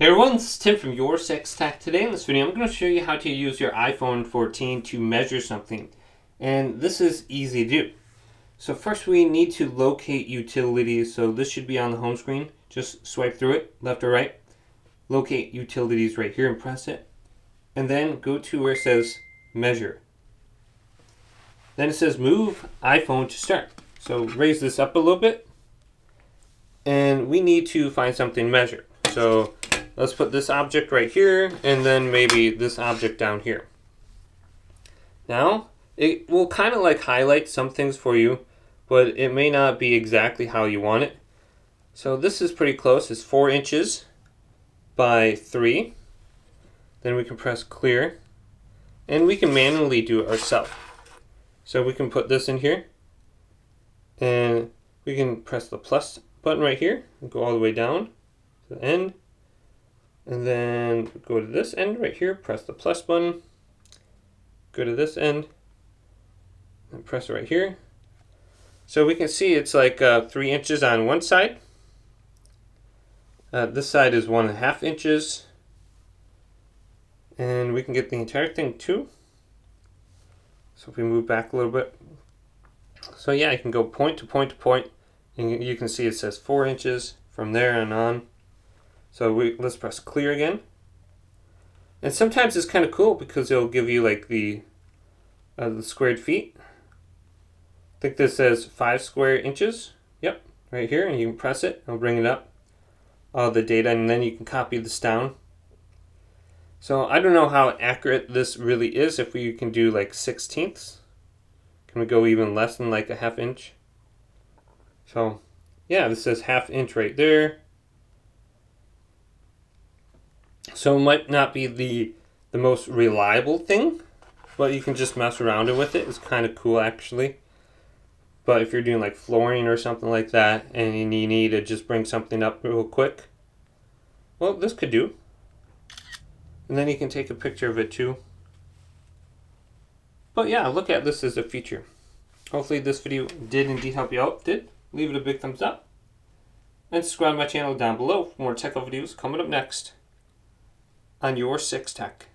Hey everyone, this is Tim from Your Six Tech. Today in this video, I'm going to show you how to use your iPhone 14 to measure something. And this is easy to do. So first we need to locate utilities. So this should be on the home screen. Just swipe through it, left or right. Locate utilities right here and press it. And then go to where it says measure. Then it says move iPhone to start. So raise this up a little bit. And we need to find something to measure. So let's put this object right here, and then maybe this object down here. Now, it will kind of like highlight some things for you, but it may not be exactly how you want it. So this is pretty close. It's 4 inches by 3. Then we can press clear, and we can manually do it ourselves. So we can put this in here, and we can press the plus button right here, and go all the way down to the end. And then go to this end right here, press the plus button, go to this end, and press it right here. So we can see it's like 3 inches on one side. This side is 1.5 inches. And we can get the entire thing too. So if we move back a little bit. So yeah, you can go point to point to point, and you can see it says 4 inches from there and on. So let's press clear again. And sometimes it's kind of cool because it'll give you like the squared feet. I think this says 5 square inches. Yep, right here, and you can press it. It'll bring it up, all the data, and then you can copy this down. So I don't know how accurate this really is. If we can do like 1/16, can we go even less than like 1/2 inch? So yeah, this says 1/2 inch right there. So it might not be the most reliable thing, but you can just mess around with it. It's kind of cool actually. But if you're doing like flooring or something like that, and you need to just bring something up real quick, well, this could do. And then you can take a picture of it too. But yeah, look at this as a feature. Hopefully this video did indeed help you out. Did? Leave it a big thumbs up. And subscribe to my channel down below for more tech videos coming up next on Your Six Tech.